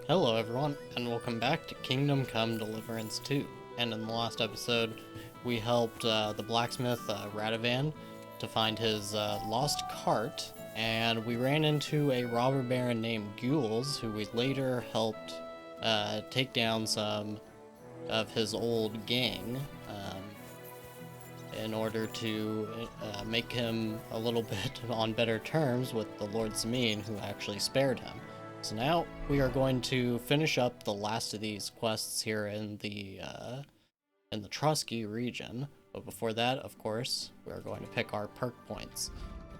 Hello everyone, and welcome back to Kingdom Come Deliverance 2. And in the last episode, we helped the blacksmith Radovan to find his lost cart, and we ran into a robber baron named Gules, who we later helped take down some of his old gang in order to make him a little bit on better terms with the Lord Samine, who actually spared him. So now we are going to finish up the last of these quests here in the Trusky region. But before that, of course, we are going to pick our perk points.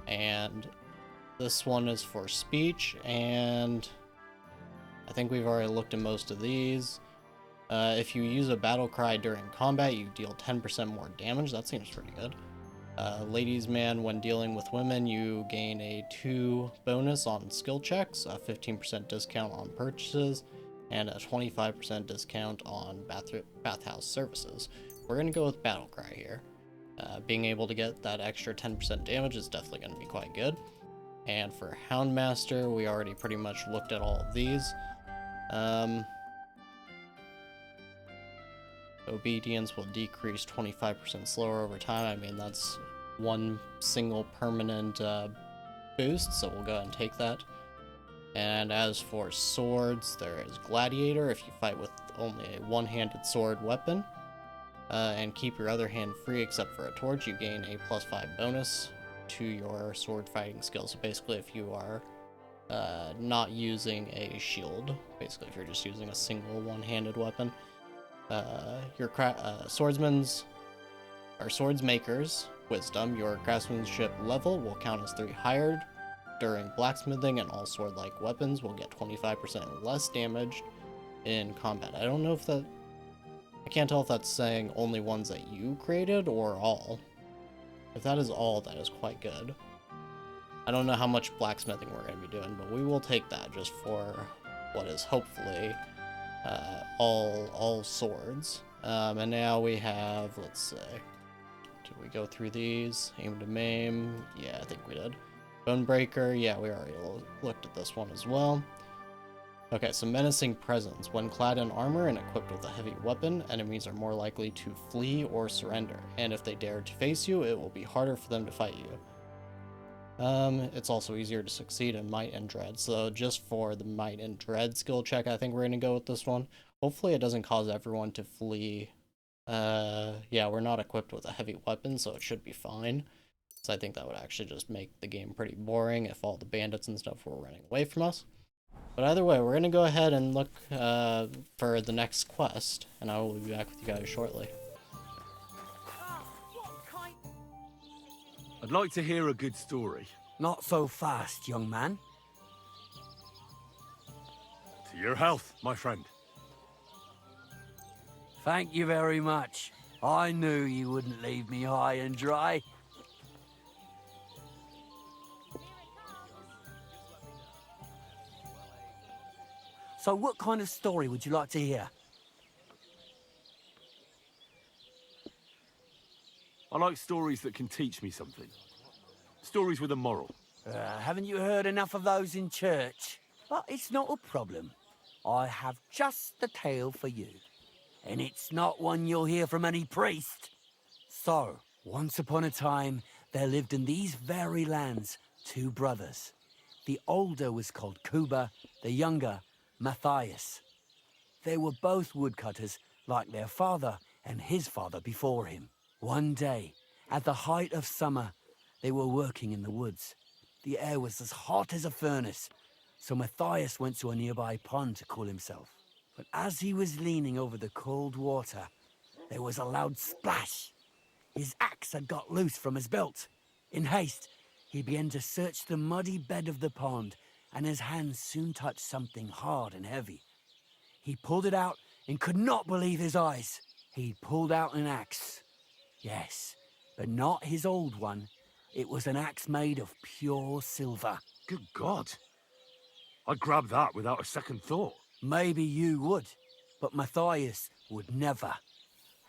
And this one is for speech, and I think we've already looked at most of these. If you use a battle cry during combat, you deal 10% more damage. That seems pretty good. Ladies man, when dealing with women, you gain a 2 bonus on skill checks, a 15% discount on purchases, and a 25% discount on bathhouse services. We're going to go with battle cry here. Being able to get that extra 10% damage is definitely going to be quite good. And for Houndmaster, we already pretty much looked at all of these. Obedience will decrease 25% slower over time. I mean, that's one single permanent boost, so we'll go ahead and take that. And as for swords, there is Gladiator. If you fight with only a one-handed sword weapon and keep your other hand free except for a torch, you gain a +5 bonus to your sword fighting skill. So basically, if you are not using a shield, basically if you're just using a single one-handed weapon, your swordsmaker's wisdom, your craftsmanship level will count as 3 higher during blacksmithing, and all sword-like weapons will get 25% less damage in combat. I don't know if that... I can't tell if that's saying only ones that you created or all. If that is all, that is quite good. I don't know how much blacksmithing we're going to be doing, but we will take that just for what is hopefully all swords. And now we have, let's say, did we go through these? Aim to maim, yeah, I think we did. Bonebreaker, yeah, we already looked at this one as well. Okay, so menacing presence. When clad in armor and equipped with a heavy weapon, enemies are more likely to flee or surrender, and if they dare to face you, it will be harder for them to fight you. It's also easier to succeed in Might and Dread, so just for the Might and Dread skill check, I think we're gonna go with this one. Hopefully it doesn't cause everyone to flee. Yeah, we're not equipped with a heavy weapon, so it should be fine. So I think that would actually just make the game pretty boring if all the bandits and stuff were running away from us. But either way, we're gonna go ahead and look for the next quest, and I will be back with you guys shortly. I'd like to hear a good story. Not so fast, young man. To your health, my friend. Thank you very much. I knew you wouldn't leave me high and dry. So what kind of story would you like to hear? I like stories that can teach me something. Stories with a moral. Haven't you heard enough of those in church? But it's not a problem. I have just the tale for you. And it's not one you'll hear from any priest. So, once upon a time, there lived in these very lands 2 brothers. The older was called Kuba, the younger, Matthias. They were both woodcutters, like their father and his father before him. One day, at the height of summer, they were working in the woods. The air was as hot as a furnace, so Matthias went to a nearby pond to cool himself. But as he was leaning over the cold water, there was a loud splash. His axe had got loose from his belt. In haste, he began to search the muddy bed of the pond, and his hands soon touched something hard and heavy. He pulled it out and could not believe his eyes. He pulled out an axe. Yes, but not his old one. It was an axe made of pure silver. Good God. I'd grab that without a second thought. Maybe you would, but Matthias would never.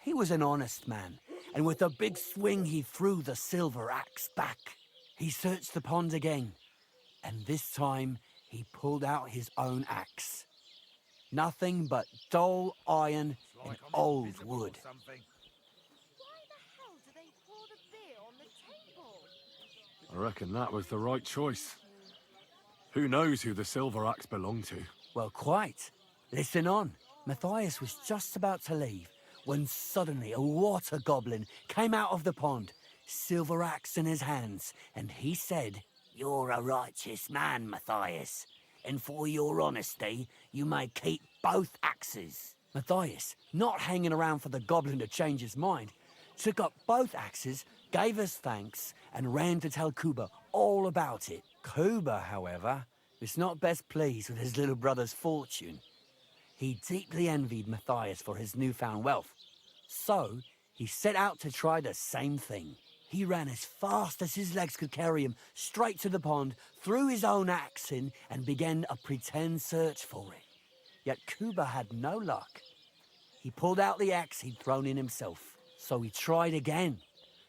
He was an honest man, and with a big swing he threw the silver axe back. He searched the pond again, and this time he pulled out his own axe. Nothing but dull iron and old wood. Why the hell do they pour the beer on the table? I reckon that was the right choice. Who knows who the silver axe belonged to? Well, quite. Listen on. Matthias was just about to leave when suddenly a water goblin came out of the pond, silver axe in his hands, and he said, "You're a righteous man, Matthias, and for your honesty, you may keep both axes." Matthias, not hanging around for the goblin to change his mind, took up both axes, gave us thanks, and ran to tell Kuba all about it. Kuba, however, was not best pleased with his little brother's fortune. He deeply envied Matthias for his newfound wealth. So, he set out to try the same thing. He ran as fast as his legs could carry him straight to the pond, threw his own axe in, and began a pretend search for it. Yet Kuba had no luck. He pulled out the axe he'd thrown in himself. So he tried again.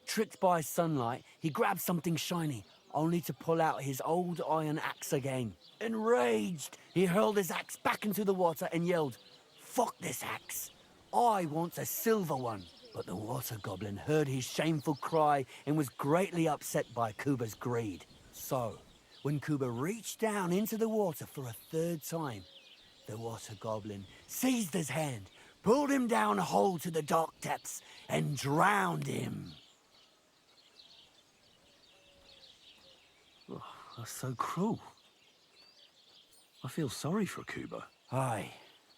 Tricked by sunlight, he grabbed something shiny, only to pull out his old iron axe again. Enraged, he hurled his axe back into the water and yelled, "Fuck this axe! I want a silver one." But the water goblin heard his shameful cry and was greatly upset by Kuba's greed. So, when Kuba reached down into the water for a third time, the water goblin seized his hand, pulled him down a hole to the dark depths, and drowned him. Oh, that's so cruel. I feel sorry for Kuba. Aye,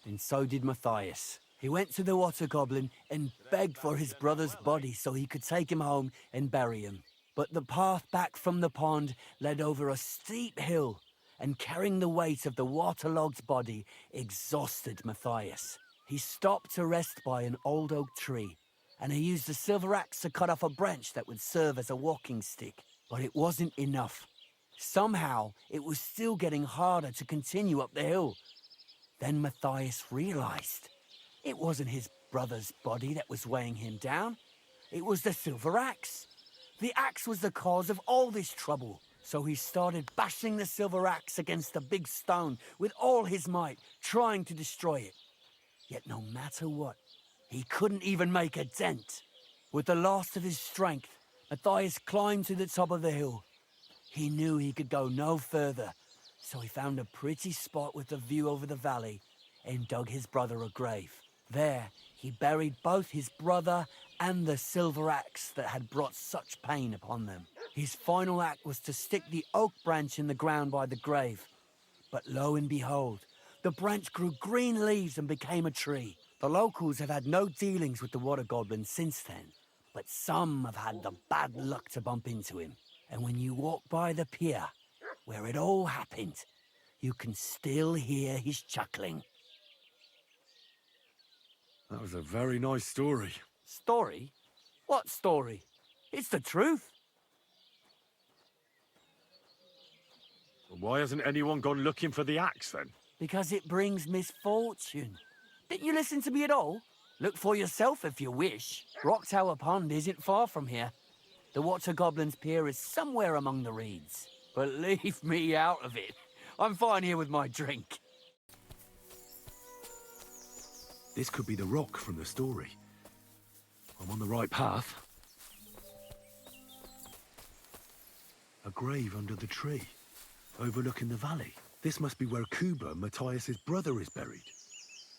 and so did Matthias. He went to the water goblin and begged for his brother's body so he could take him home and bury him. But the path back from the pond led over a steep hill, and carrying the weight of the waterlogged body exhausted Matthias. He stopped to rest by an old oak tree, and he used a silver axe to cut off a branch that would serve as a walking stick. But it wasn't enough. Somehow, it was still getting harder to continue up the hill. Then Matthias realized it wasn't his brother's body that was weighing him down. It was the silver axe. The axe was the cause of all this trouble. So he started bashing the silver axe against a big stone with all his might, trying to destroy it. Yet no matter what, he couldn't even make a dent. With the last of his strength, Matthias climbed to the top of the hill. He knew he could go no further, so he found a pretty spot with a view over the valley and dug his brother a grave. There, he buried both his brother and the silver axe that had brought such pain upon them. His final act was to stick the oak branch in the ground by the grave. But lo and behold, the branch grew green leaves and became a tree. The locals have had no dealings with the water goblin since then, but some have had the bad luck to bump into him. And when you walk by the pier, where it all happened, you can still hear his chuckling. That was a very nice story. Story? What story? It's the truth. Well, why hasn't anyone gone looking for the axe then? Because it brings misfortune. Didn't you listen to me at all? Look for yourself if you wish. Rock Tower Pond isn't far from here. The Water Goblin's pier is somewhere among the reeds. But leave me out of it. I'm fine here with my drink. This could be the rock from the story. I'm on the right path. A grave under the tree, overlooking the valley. This must be where Kuba, Matthias's brother, is buried,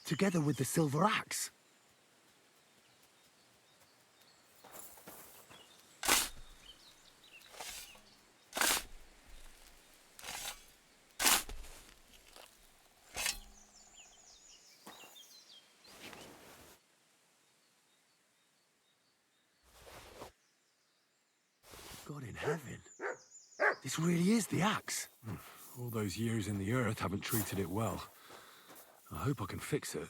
together with the silver axe. God in heaven. This really is the axe. All those years in the earth haven't treated it well. I hope I can fix it.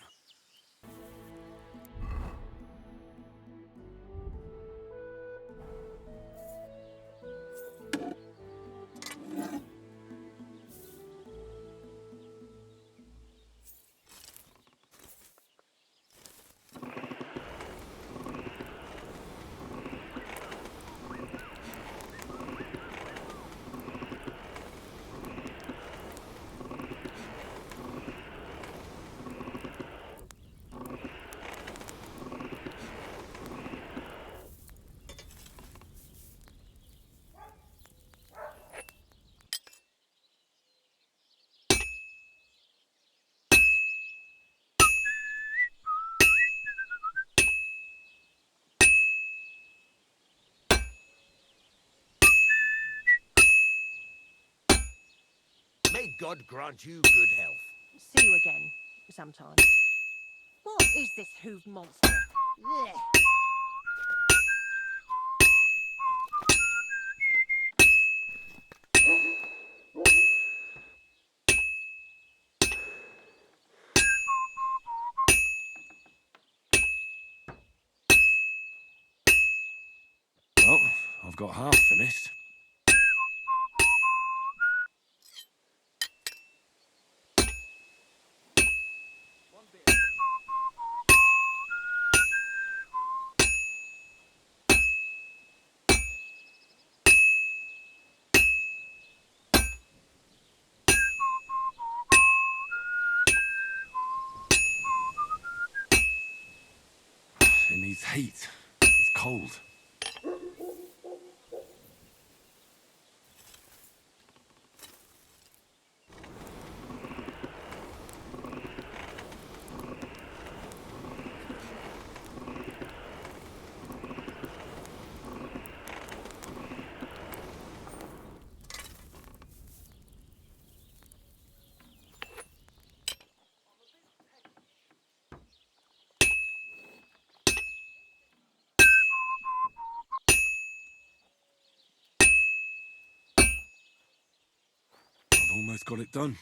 God grant you good health. See you again, sometime. What is this hooved monster? Blech. Well, I've got half finished. It needs heat. It's cold. I've almost got it done.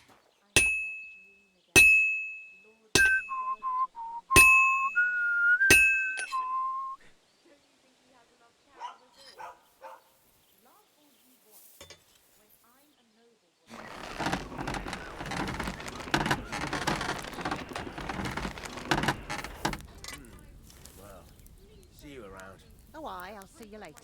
Well, see you around. Oh, aye, I'll see you later.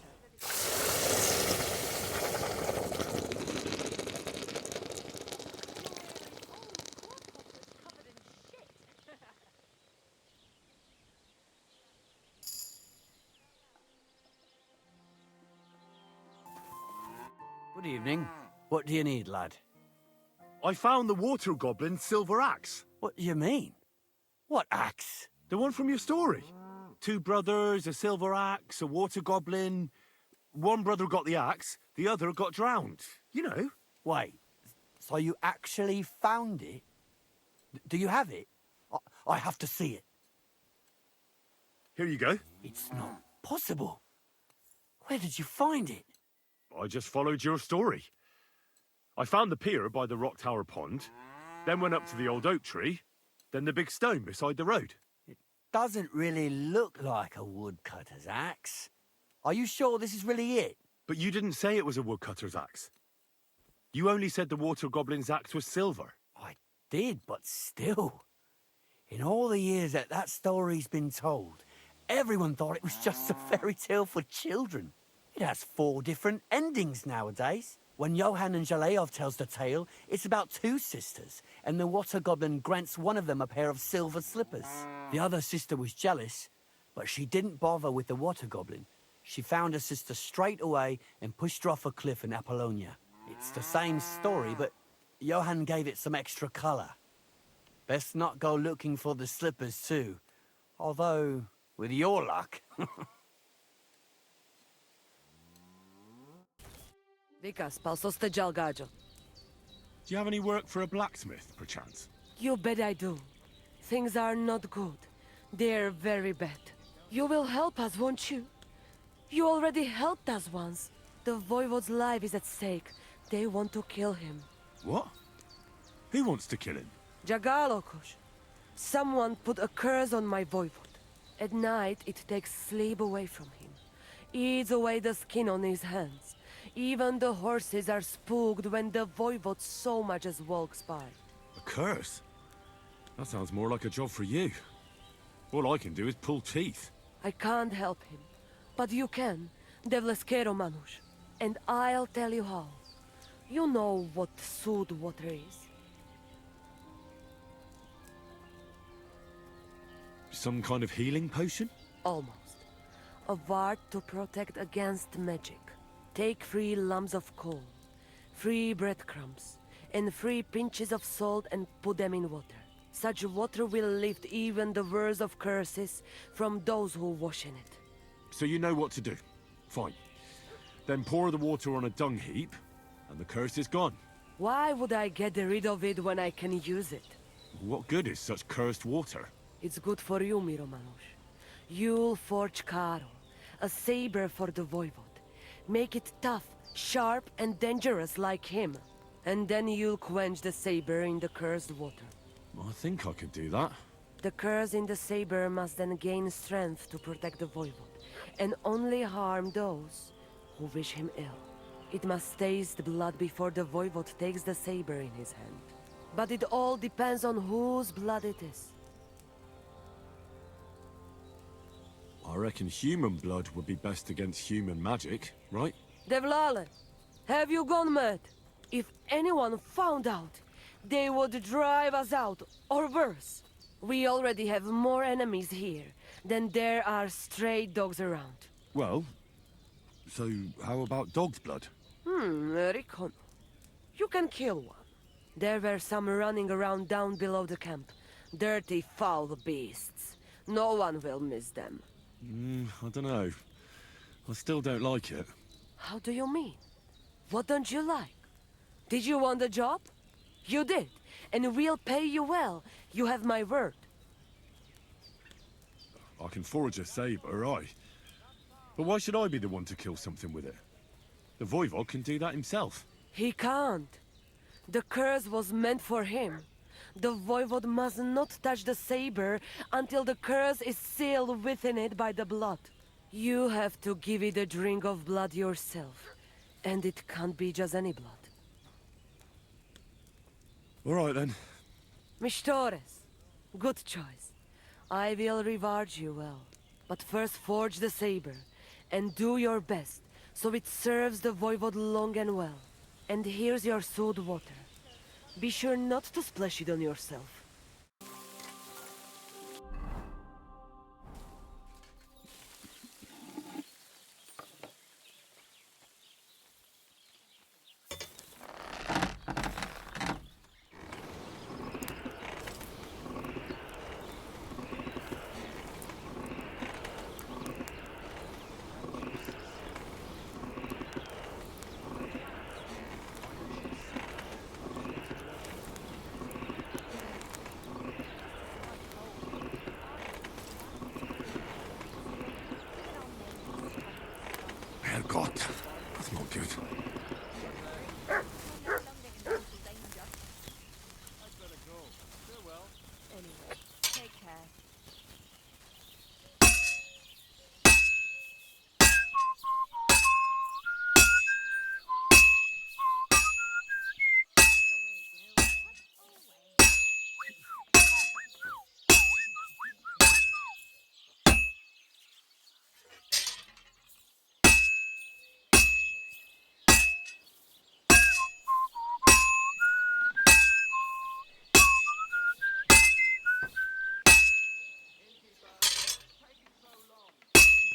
Good evening. What do you need, lad? I found the water goblin's silver axe. What do you mean? What axe? The one from your story. Two brothers, a silver axe, a water goblin. One brother got the axe, the other got drowned. You know. Wait, so you actually found it? Do you have it? I have to see it. Here you go. It's not possible. Where did you find it? I just followed your story. I found the pier by the rock tower pond, then went up to the old oak tree, then the big stone beside the road. Doesn't really look like a woodcutter's axe. Are you sure this is really it? But you didn't say it was a woodcutter's axe. You only said the water goblin's axe was silver. I did, but still. In all the years that story's been told, everyone thought it was just a fairy tale for children. It has 4 different endings nowadays. When Johann and Jaleov tells the tale, it's about 2 sisters, and the water goblin grants one of them a pair of silver slippers. The other sister was jealous, but she didn't bother with the water goblin. She found her sister straight away and pushed her off a cliff in Apollonia. It's the same story, but Johann gave it some extra colour. Best not go looking for the slippers too. Although, with your luck... Vikas, palsoste jalgajo. Do you have any work for a blacksmith, perchance? You bet I do. Things are not good. They're very bad. You will help us, won't you? You already helped us once. The Voivode's life is at stake. They want to kill him. What? Who wants to kill him? Jagalokosh. Someone put a curse on my Voivode. At night, it takes sleep away from him. Eats away the skin on his hands. Even the horses are spooked when the Voivode so much as walks by. A curse? That sounds more like a job for you. All I can do is pull teeth. I can't help him. But you can, Devleskero Manush. And I'll tell you how. You know what sooth water is. Some kind of healing potion? Almost. A ward to protect against magic. Take 3 lumps of coal, 3 breadcrumbs, and 3 pinches of salt and put them in water. Such water will lift even the worst of curses from those who wash in it. So you know what to do. Fine. Then pour the water on a dung heap, and the curse is gone. Why would I get rid of it when I can use it? What good is such cursed water? It's good for you, Miromanush. You'll forge Karo, a saber for the Voivod. Make it tough, sharp, and dangerous like him. And then you'll quench the saber in the cursed water. I think I could do that. The curse in the saber must then gain strength to protect the Voivod, and only harm those who wish him ill. It must taste blood before the Voivod takes the saber in his hand. But it all depends on whose blood it is. I reckon human blood would be best against human magic, right? Devlale, have you gone mad? If anyone found out, they would drive us out, or worse. We already have more enemies here than there are stray dogs around. Well, so how about dog's blood? Recon. You can kill one. There were some running around down below the camp. Dirty, foul beasts. No one will miss them. I don't know. I still don't like it. How do you mean? What don't you like? Did you want the job? You did, and we'll pay you well. You have my word. I can forge a saber, aye. But why should I be the one to kill something with it? The Voivod can do that himself. He can't. The curse was meant for him. The Voivod must not touch the saber until the curse is sealed within it by the blood. You have to give it a drink of blood yourself. And it can't be just any blood. All right, then. Mistores, good choice. I will reward you well. But first forge the saber, and do your best, so it serves the Voivod long and well. And here's your sewed water. Be sure not to splash it on yourself. Herrgott, that's not good. Anyway, take care.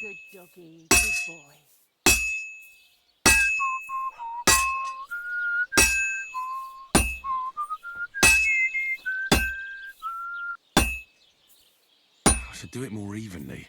Good doggy, good boy. I should do it more evenly.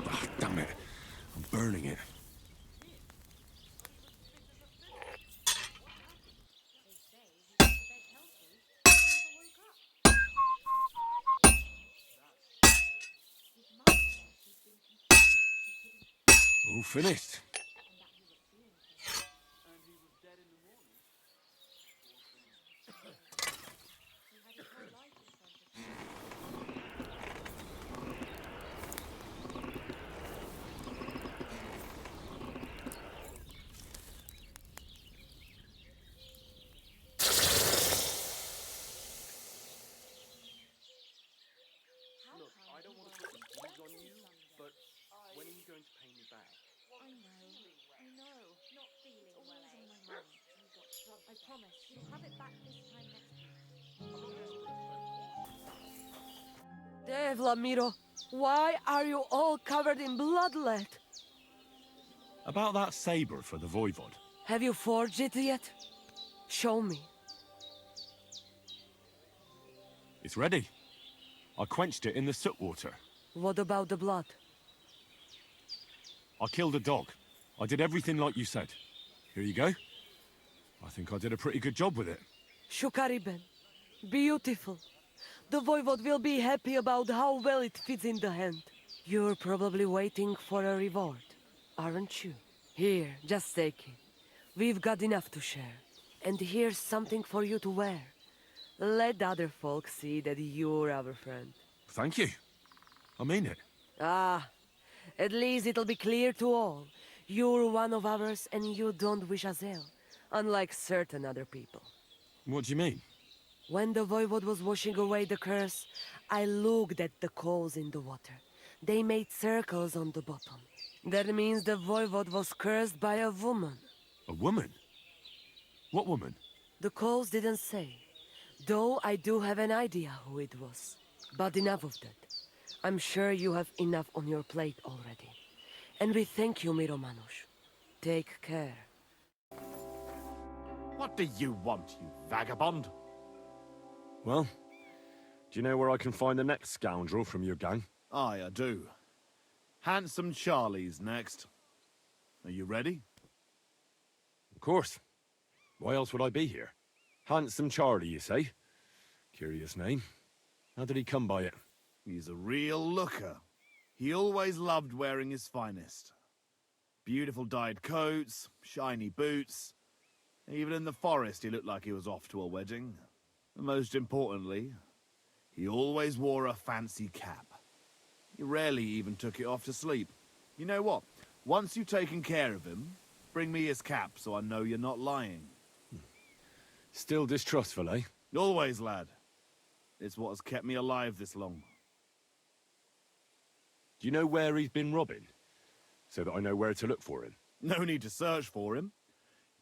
Ah, damn it. I'm burning it. All finished. I promise. You'll have it back this time next week. Devla, Miro, why are you all covered in bloodlet? About that saber for the Voivod. Have you forged it yet? Show me. It's ready. I quenched it in the soot water. What about the blood? I killed a dog. I did everything like you said. Here you go. I think I did a pretty good job with it. Shukariben. Beautiful. The Voivod will be happy about how well it fits in the hand. You're probably waiting for a reward, aren't you? Here, just take it. We've got enough to share. And here's something for you to wear. Let other folk see that you're our friend. Thank you. I mean it. Ah, at least it'll be clear to all. You're one of ours and you don't wish us ill, unlike certain other people. What do you mean? When the Voivod was washing away the curse, I looked at the coals in the water. They made circles on the bottom. That means the Voivod was cursed by a woman. A woman? What woman? The coals didn't say, though I do have an idea who it was. But enough of that. I'm sure you have enough on your plate already. And we thank you, Miro Manush. Take care. What do you want, you vagabond? Well, do you know where I can find the next scoundrel from your gang? Aye, I do. Handsome Charlie's next. Are you ready? Of course. Why else would I be here? Handsome Charlie, you say? Curious name. How did he come by it? He's a real looker. He always loved wearing his finest. Beautiful dyed coats, shiny boots. Even in the forest, he looked like he was off to a wedding. And most importantly, he always wore a fancy cap. He rarely even took it off to sleep. You know what? Once you've taken care of him, bring me his cap so I know you're not lying. Still distrustful, eh? Always, lad. It's what has kept me alive this long. Do you know where he's been robbing? So that I know where to look for him. No need to search for him.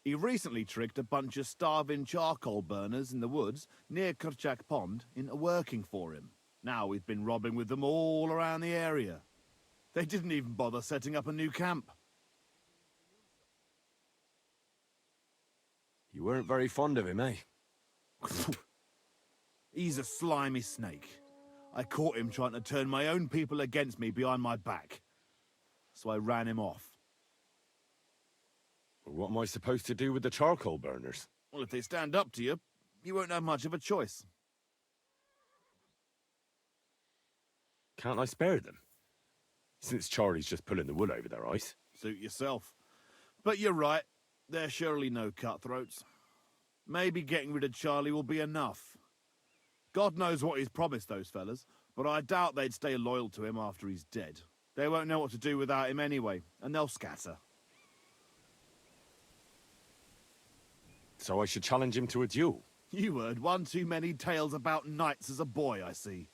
He recently tricked a bunch of starving charcoal burners in the woods near Kurchak Pond into working for him. Now he's been robbing with them all around the area. They didn't even bother setting up a new camp. You weren't very fond of him, eh? He's a slimy snake. I caught him trying to turn my own people against me behind my back. So I ran him off. What am I supposed to do with the charcoal burners? Well, if they stand up to you, you won't have much of a choice. Can't I spare them? Since Charlie's just pulling the wool over their eyes. Suit yourself. But you're right, they're surely no cutthroats. Maybe getting rid of Charlie will be enough. God knows what he's promised those fellas, but I doubt they'd stay loyal to him after he's dead. They won't know what to do without him anyway, and they'll scatter. So I should challenge him to a duel? You heard one too many tales about knights as a boy, I see.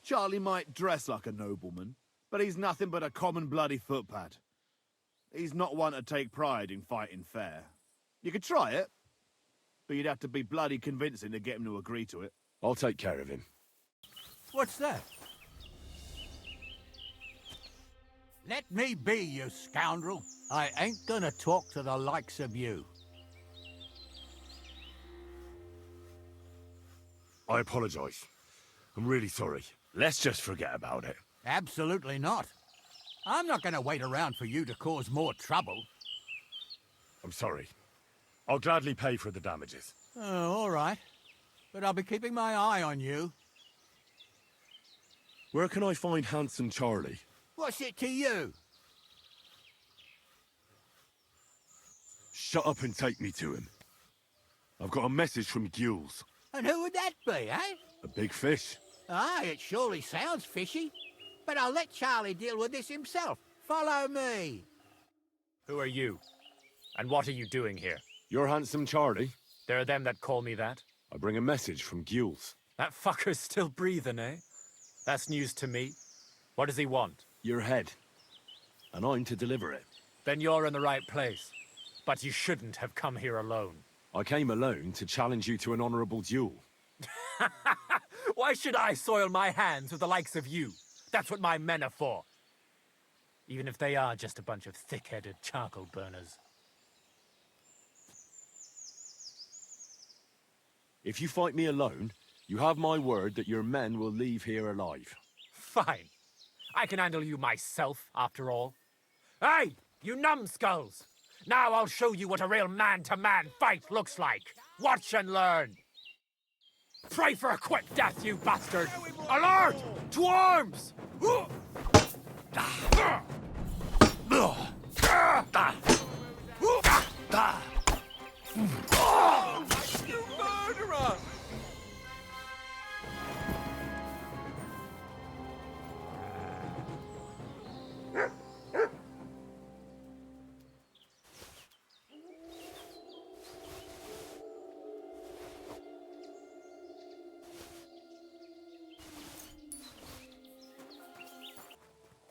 Charlie might dress like a nobleman, but he's nothing but a common bloody footpad. He's not one to take pride in fighting fair. You could try it, but you'd have to be bloody convincing to get him to agree to it. I'll take care of him. What's that? Let me be, you scoundrel. I ain't gonna talk to the likes of you. I apologize. I'm really sorry. Let's just forget about it. Absolutely not. I'm not gonna wait around for you to cause more trouble. I'm sorry. I'll gladly pay for the damages. Oh, all right. But I'll be keeping my eye on you. Where can I find handsome Charlie? What's it to you? Shut up and take me to him. I've got a message from Gules. And who would that be, eh? A big fish. Aye, it surely sounds fishy. But I'll let Charlie deal with this himself. Follow me. Who are you? And what are you doing here? You're handsome Charlie? There are them that call me that. I bring a message from Gules. That fucker's still breathing, eh? That's news to me. What does he want? Your head. And I'm to deliver it. Then you're in the right place. But you shouldn't have come here alone. I came alone to challenge you to an honorable duel. Why should I soil my hands with the likes of you? That's what my men are for. Even if they are just a bunch of thick-headed charcoal burners. If you fight me alone, you have my word that your men will leave here alive. Fine. I can handle you myself, after all. Hey, you numbskulls! Now I'll show you what a real man-to-man fight looks like. Watch and learn. Pray for a quick death, you bastard! Alert! To arms! You murderer!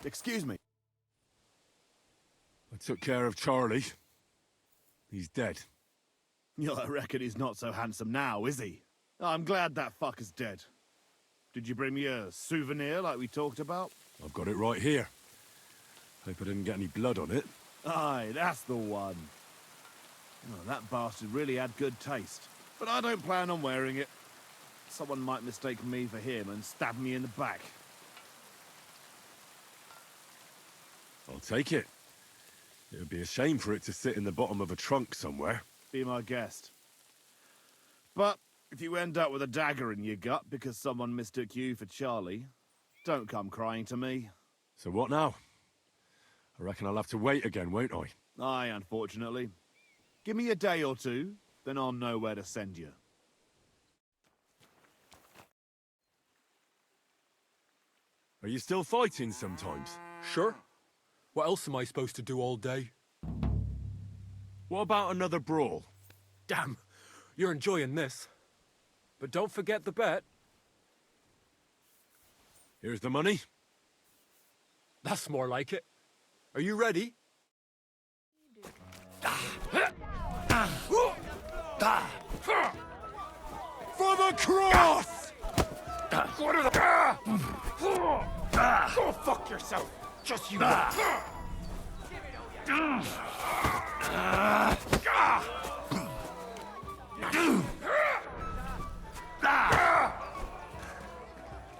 Excuse me. I took care of Charlie. He's dead. I reckon he's not so handsome now, is he? I'm glad that fucker's dead. Did you bring me a souvenir like we talked about? I've got it right here. Hope I didn't get any blood on it. Aye, that's the one. Oh, that bastard really had good taste. But I don't plan on wearing it. Someone might mistake me for him and stab me in the back. I'll take it. It would be a shame for it to sit in the bottom of a trunk somewhere. Be my guest. But if you end up with a dagger in your gut because someone mistook you for Charlie, don't come crying to me. So what now? I reckon I'll have to wait again, won't I? Aye, unfortunately. Give me a day or two, then I'll know where to send you. Are you still fighting sometimes? Sure. What else am I supposed to do all day? What about another brawl? Damn, you're enjoying this. But don't forget the bet. Here's the money. That's more like it. Are you ready? For the cross! Go fuck yourself! Just you wait.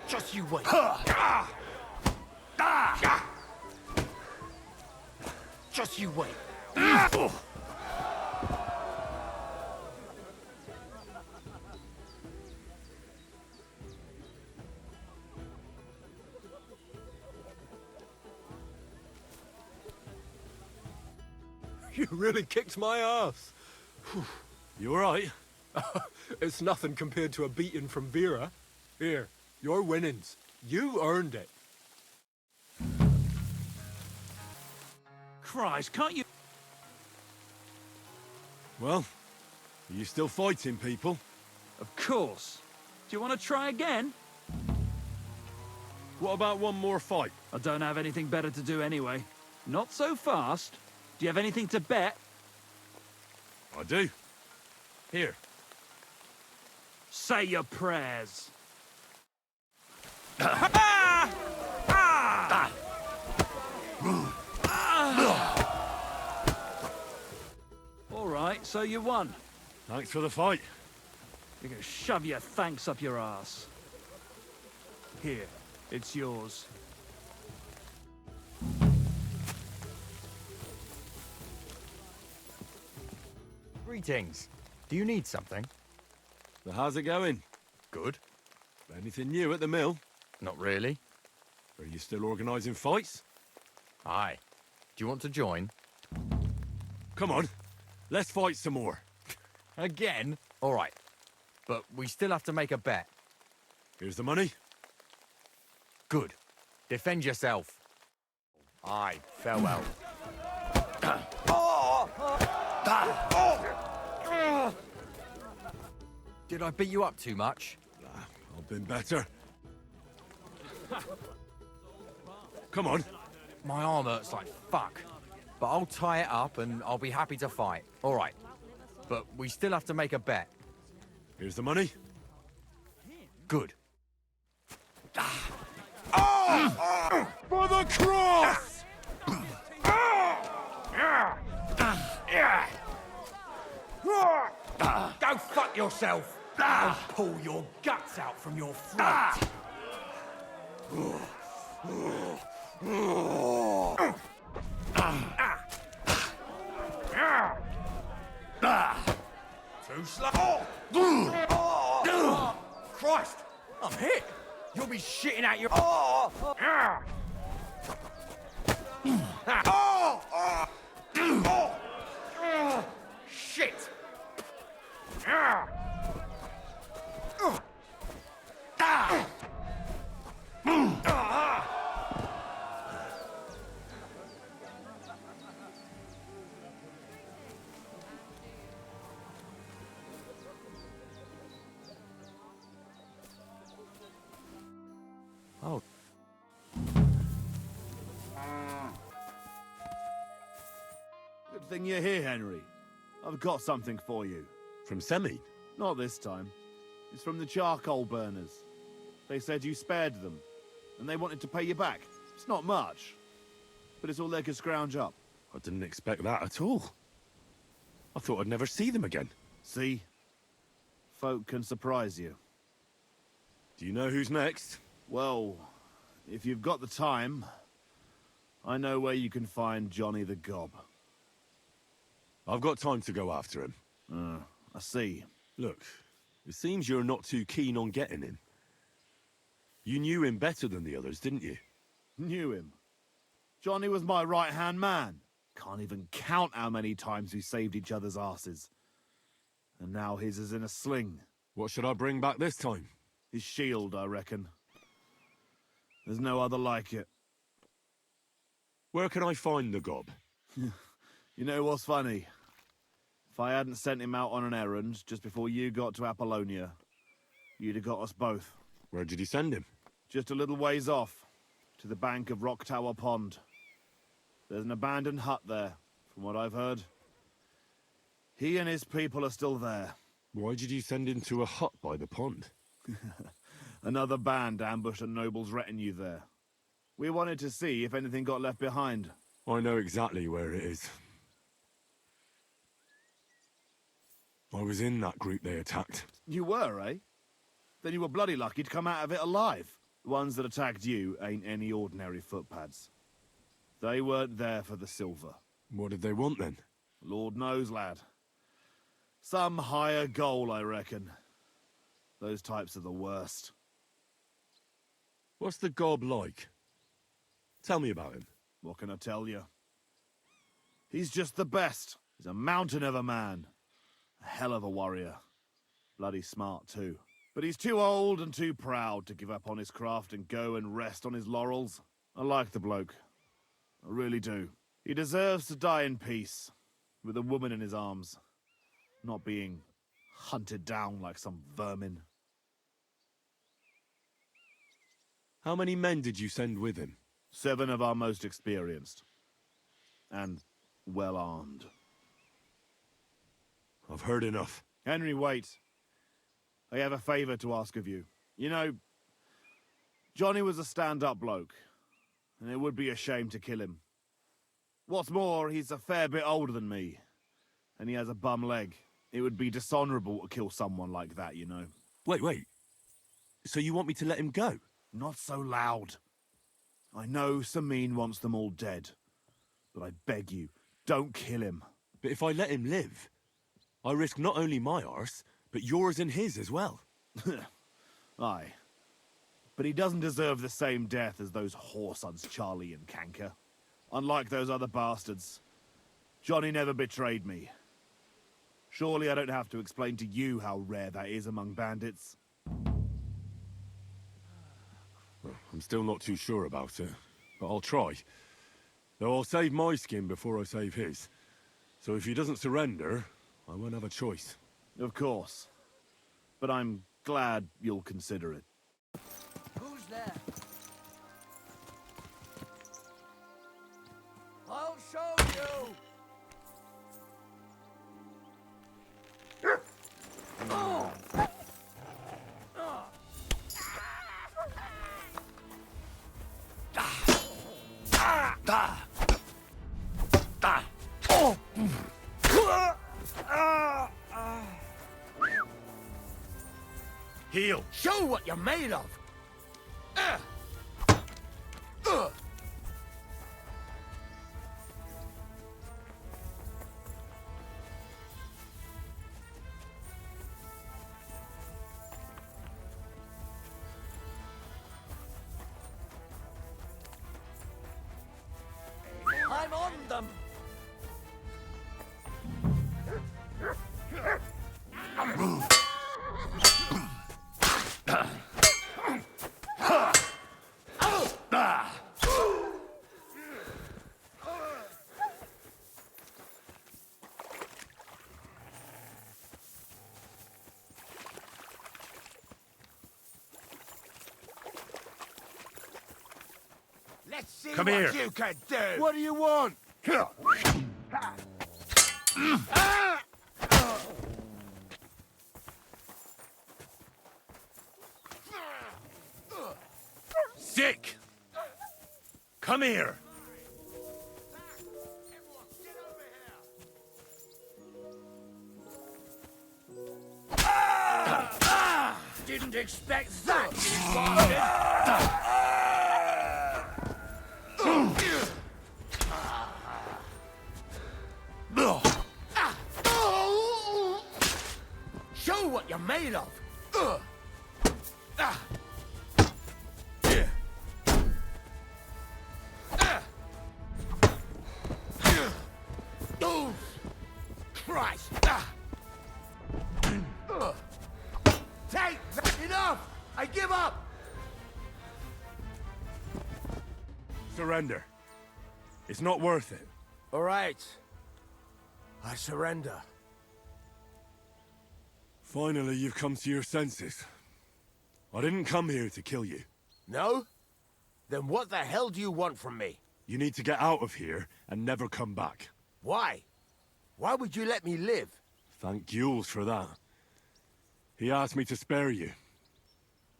Just you wait. Just you wait. You really kicked my ass. You alright? It's nothing compared to a beating from Vera. Here, your winnings. You earned it. Christ, can't you... Well, are you still fighting people? Of course. Do you want to try again? What about one more fight? I don't have anything better to do anyway. Not so fast. Do you have anything to bet? I do. Here. Say your prayers. All right, so you won. Thanks for the fight. You're gonna shove your thanks up your ass. Here, it's yours. Greetings. Do you need something? So how's it going? Good. Anything new at the mill? Not really. Are you still organising fights? Aye. Do you want to join? Come on, let's fight some more. Again? All right. But we still have to make a bet. Here's the money. Good. Defend yourself. Aye, farewell. Did I beat you up too much? I've been better. Come on. My arm hurts like fuck. But I'll tie it up and I'll be happy to fight. All right. but we still have to make a bet. Here's the money. Good. For the cross! Go fuck yourself! I'll pull your guts out from your throat! Too slow! Christ! I'm hit! You'll be shitting out your... Shit! Oh. Good thing you're here, Henry. I've got something for you. From Semi? Not this time. It's from the charcoal burners. They said you spared them, and they wanted to pay you back. It's not much, but it's all they could scrounge up. I didn't expect that at all. I thought I'd never see them again. See? Folk can surprise you. Do you know who's next? Well, if you've got the time, I know where you can find Johnny the Gob. I've got time to go after him. I see. Look, it seems you're not too keen on getting him. You knew him better than the others, didn't you? Knew him. Johnny was my right-hand man. Can't even count how many times we saved each other's asses. And now his is in a sling. What should I bring back this time? His shield, I reckon. There's no other like it. Where can I find the gob? You know what's funny? If I hadn't sent him out on an errand just before you got to Apollonia, you'd have got us both. Where did you send him? Just a little ways off, to the bank of Rock Tower Pond. There's an abandoned hut there, from what I've heard. He and his people are still there. Why did you send him to a hut by the pond? Another band ambushed a noble's retinue there. We wanted to see if anything got left behind. I know exactly where it is. I was in that group they attacked. You were, eh? Then you were bloody lucky to come out of it alive. The ones that attacked you ain't any ordinary footpads. They weren't there for the silver. What did they want then? Lord knows, lad. Some higher goal, I reckon. Those types are the worst. What's the gob like? Tell me about him. What can I tell you? He's just the best. He's a mountain of a man. A hell of a warrior. Bloody smart, too. But he's too old and too proud to give up on his craft and go and rest on his laurels. I like the bloke. I really do. He deserves to die in peace, with a woman in his arms, not being hunted down like some vermin. How many men did you send with him? 7 of our most experienced. And well-armed. I've heard enough. Henry, wait. I have a favor to ask of you. You know, Johnny was a stand-up bloke, and it would be a shame to kill him. What's more, he's a fair bit older than me, and he has a bum leg. It would be dishonorable to kill someone like that, you know. Wait. So you want me to let him go? Not so loud. I know Samin wants them all dead, but I beg you, don't kill him. But if I let him live, I risk not only my arse, but yours and his as well. Aye. But he doesn't deserve the same death as those whoresons Charlie and Canker. Unlike those other bastards, Johnny never betrayed me. Surely I don't have to explain to you how rare that is among bandits. Well, I'm still not too sure about it, but I'll try. Though I'll save my skin before I save his. So if he doesn't surrender, I won't have a choice. Of course. But I'm glad you'll consider it. Who's there? I'll show you! Heal. Show what you're made of. I'm on them. Let's see Come what here. you can do. What do you want? Sick! Come here! Didn't expect that. Show what you're made of. Oh, Christ! Take that! Enough! I give up! Surrender. It's not worth it. All right. I surrender. Finally, you've come to your senses. I didn't come here to kill you. No? Then what the hell do you want from me? You need to get out of here and never come back. Why? Why would you let me live? Thank Gules for that. He asked me to spare you.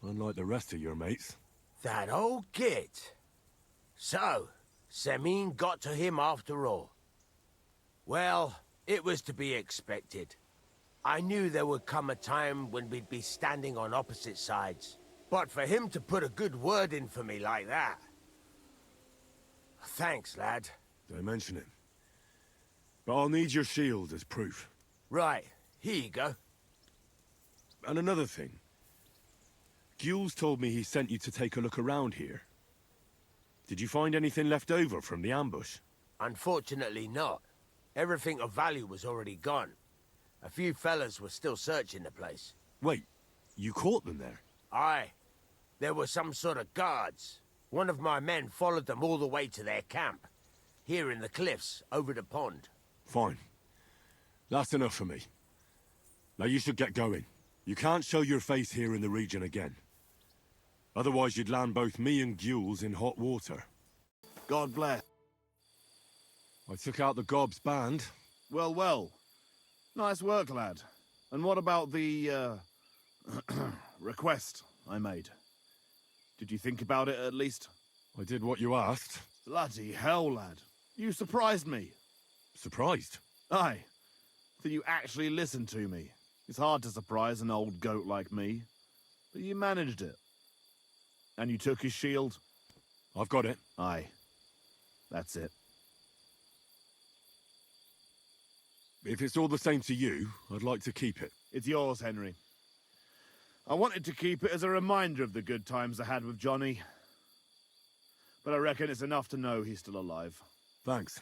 Unlike the rest of your mates. That old git. So, Semin got to him after all. Well, it was to be expected. I knew there would come a time when we'd be standing on opposite sides. But for him to put a good word in for me like that... Thanks, lad. Don't mention it. But I'll need your shield as proof. Right, here you go. And another thing. Gules told me he sent you to take a look around here. Did you find anything left over from the ambush? Unfortunately not. Everything of value was already gone. A few fellas were still searching the place. Wait, you caught them there? Aye. There were some sort of guards. One of my men followed them all the way to their camp. Here in the cliffs, over the pond. Fine. That's enough for me. Now you should get going. You can't show your face here in the region again. Otherwise you'd land both me and Gules in hot water. God bless. I took out the Gob's band. Well, well. Nice work, lad. And what about the, request I made? Did you think about it, at least? I did what you asked. Bloody hell, lad. You surprised me. Surprised? Aye. That you actually listened to me. It's hard to surprise an old goat like me. But you managed it. And you took his shield? I've got it. Aye. That's it. If it's all the same to you, I'd like to keep it. It's yours, Henry. I wanted to keep it as a reminder of the good times I had with Johnny. But I reckon it's enough to know he's still alive. Thanks.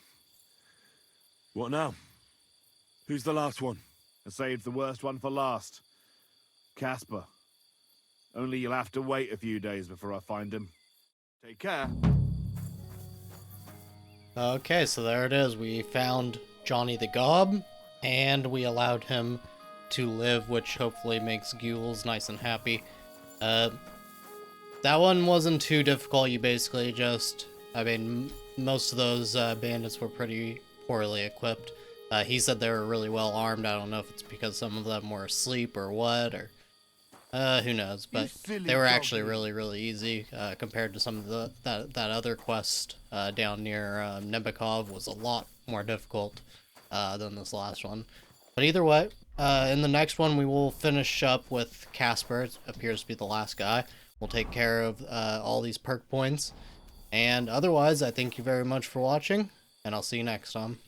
What now? Who's the last one? I saved the worst one for last. Casper. Only you'll have to wait a few days before I find him. Take care. Okay, so there it is. We found Johnny the Gob, and we allowed him to live, which hopefully makes Gules nice and happy. That one wasn't too difficult. You basically just... I mean, most of those bandits were pretty poorly equipped. He said they were really well armed. I don't know if it's because some of them were asleep or what, or... who knows, but they were actually really easy compared to some of that other quest down near Nebekov was a lot more difficult than this last one. But either way, In the next one, we will finish up with Casper. It appears to be the last guy. We'll take care of all these perk points. And otherwise, I thank you very much for watching, and I'll see you next time.